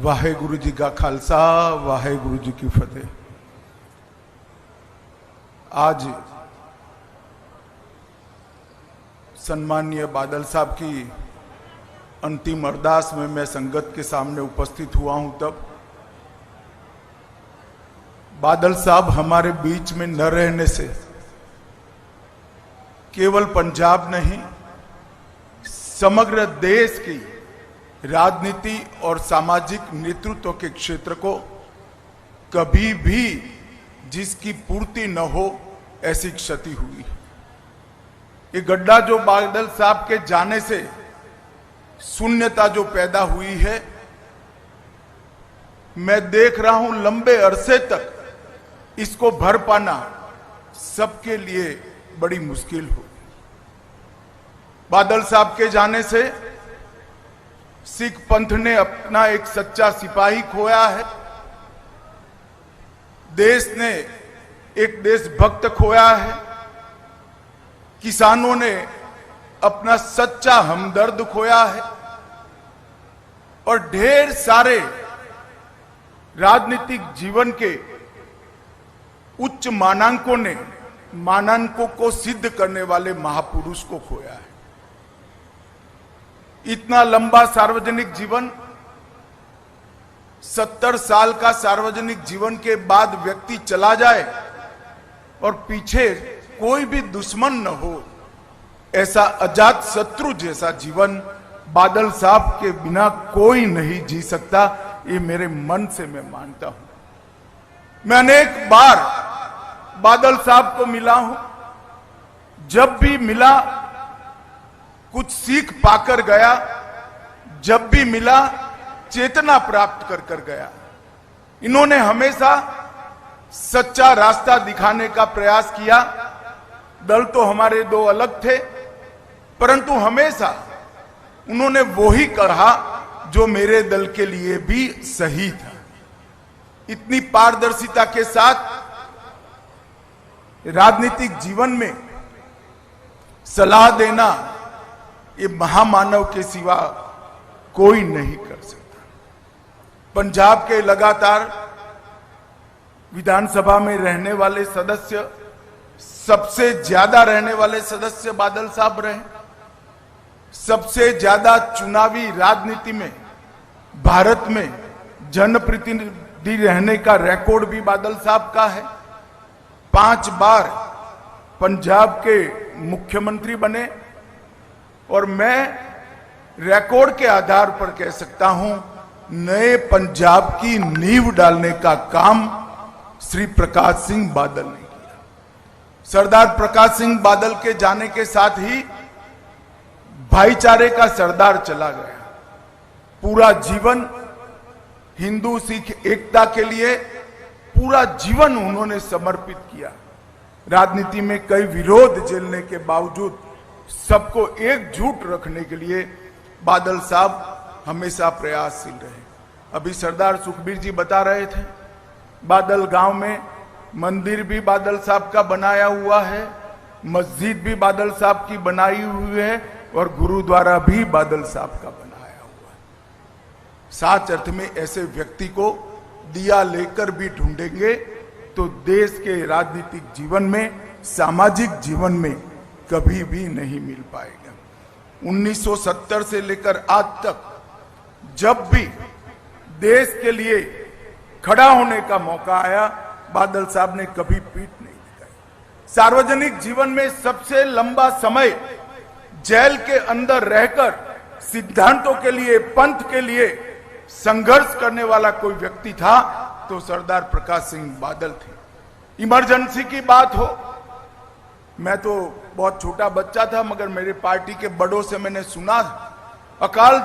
वाहेगुरु जी का खालसा, वाहेगुरु जी की फतेह। आज सम्माननीय बादल साहब की अंतिम अरदास में मैं संगत के सामने उपस्थित हुआ हूं। तब बादल साहब हमारे बीच में न रहने से केवल पंजाब नहीं, समग्र देश की राजनीति और सामाजिक नेतृत्व के क्षेत्र को कभी भी जिसकी पूर्ति न हो ऐसी क्षति हुई। ये गड्ढा जो बादल साहब के जाने से शून्यता जो पैदा हुई है, मैं देख रहा हूं लंबे अरसे तक इसको भर पाना सबके लिए बड़ी मुश्किल हो। बादल साहब के जाने से सिख पंथ ने अपना एक सच्चा सिपाही खोया है, देश ने एक देशभक्त खोया है, किसानों ने अपना सच्चा हमदर्द खोया है और ढेर सारे राजनीतिक जीवन के उच्च मानांकों को सिद्ध करने वाले महापुरुष को खोया है। इतना लंबा सार्वजनिक जीवन, 70 साल का सार्वजनिक जीवन के बाद व्यक्ति चला जाए और पीछे कोई भी दुश्मन न हो, ऐसा अजात शत्रु जैसा जीवन बादल साहब के बिना कोई नहीं जी सकता। ये मेरे मन से मैं मानता हूं। मैं अनेक बार बादल साहब को मिला हूं, जब भी मिला कुछ सीख पाकर गया, जब भी मिला चेतना प्राप्त कर गया। इन्होंने हमेशा सच्चा रास्ता दिखाने का प्रयास किया। दल तो हमारे दो अलग थे, परंतु हमेशा उन्होंने वो ही कहा जो मेरे दल के लिए भी सही था। इतनी पारदर्शिता के साथ राजनीतिक जीवन में सलाह देना ये महामानव के सिवा कोई नहीं कर सकता। पंजाब के लगातार विधानसभा में रहने वाले सदस्य, सबसे ज्यादा रहने वाले सदस्य बादल साहब रहे। सबसे ज्यादा चुनावी राजनीति में भारत में जनप्रतिनिधि रहने का रिकॉर्ड भी बादल साहब का है। 5 बार पंजाब के मुख्यमंत्री बने और मैं रिकॉर्ड के आधार पर कह सकता हूं, नए पंजाब की नींव डालने का काम श्री प्रकाश सिंह बादल ने किया। सरदार प्रकाश सिंह बादल के जाने के साथ ही भाईचारे का सरदार चला गया। पूरा जीवन हिंदू सिख एकता के लिए पूरा जीवन उन्होंने समर्पित किया। राजनीति में कई विरोध झेलने के बावजूद सबको एकजुट रखने के लिए बादल साहब हमेशा प्रयासशील रहे। अभी सरदार सुखबीर जी बता रहे थे, बादल गांव में मंदिर भी बादल साहब का बनाया हुआ है, मस्जिद भी बादल साहब की बनाई हुई है और गुरुद्वारा भी बादल साहब का बनाया हुआ है। साच अर्थ में ऐसे व्यक्ति को दिया लेकर भी ढूंढेंगे तो देश के राजनीतिक जीवन में, सामाजिक जीवन में कभी भी नहीं मिल पाएगा। 1970 से लेकर आज तक जब भी देश के लिए खड़ा होने का मौका आया, बादल साहब ने कभी पीठ नहीं दिखाई। सार्वजनिक जीवन में सबसे लंबा समय जेल के अंदर रहकर सिद्धांतों के लिए, पंथ के लिए संघर्ष करने वाला कोई व्यक्ति था तो सरदार प्रकाश सिंह बादल थे। इमरजेंसी की बात हो, मैं तो बहुत छोटा बच्चा था मगर मेरे पार्टी के बड़ों से मैंने सुना, अकाल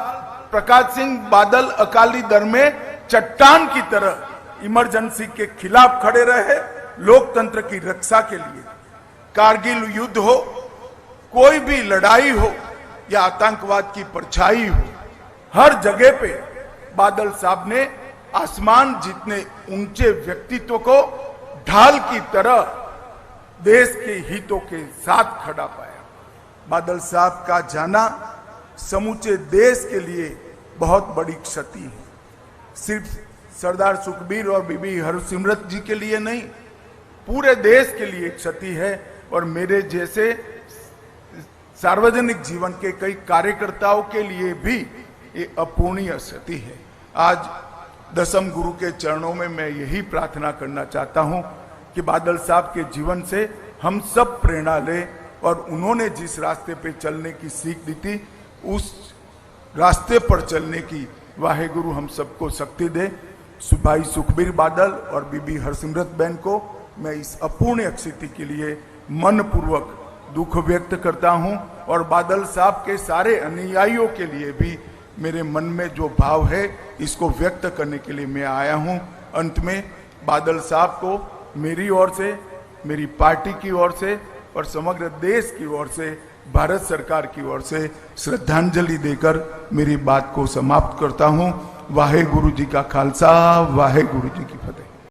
प्रकाश सिंह बादल अकाली दल में चट्टान की तरह इमरजेंसी के खिलाफ खड़े रहे, लोकतंत्र की रक्षा के लिए। कारगिल युद्ध हो, कोई भी लड़ाई हो या आतंकवाद की परछाई हो, हर जगह पे बादल साहब ने आसमान जितने ऊंचे व्यक्तित्व को ढाल की तरह देश के हितों के साथ खड़ा पाया। बादल साहब का जाना समूचे देश के लिए बहुत बड़ी क्षति है। सिर्फ सरदार सुखबीर और बीबी हरसिमरत जी के लिए नहीं, पूरे देश के लिए क्षति है और मेरे जैसे सार्वजनिक जीवन के कई कार्यकर्ताओं के लिए भी ये अपूर्णीय क्षति है। आज दसम गुरु के चरणों में मैं यही प्रार्थना करना चाहता हूं कि बादल साहब के जीवन से हम सब प्रेरणा लें और उन्होंने जिस रास्ते पे चलने की सीख दी थी उस रास्ते पर चलने की वाहेगुरु हम सबको शक्ति दे। भाई सुखबीर बादल और बीबी हरसिमरत बहन को मैं इस अपूर्णीय स्थिति के लिए मन पूर्वक दुख व्यक्त करता हूं और बादल साहब के सारे अनुयायियों के लिए भी मेरे मन में जो भाव है इसको व्यक्त करने के लिए मैं आया हूं। अंत में बादल साहब को मेरी ओर से, मेरी पार्टी की ओर से और समग्र देश की ओर से, भारत सरकार की ओर से श्रद्धांजलि देकर मेरी बात को समाप्त करता हूं। वाहे गुरु जी का खालसा, वाहे गुरु जी की फतेह।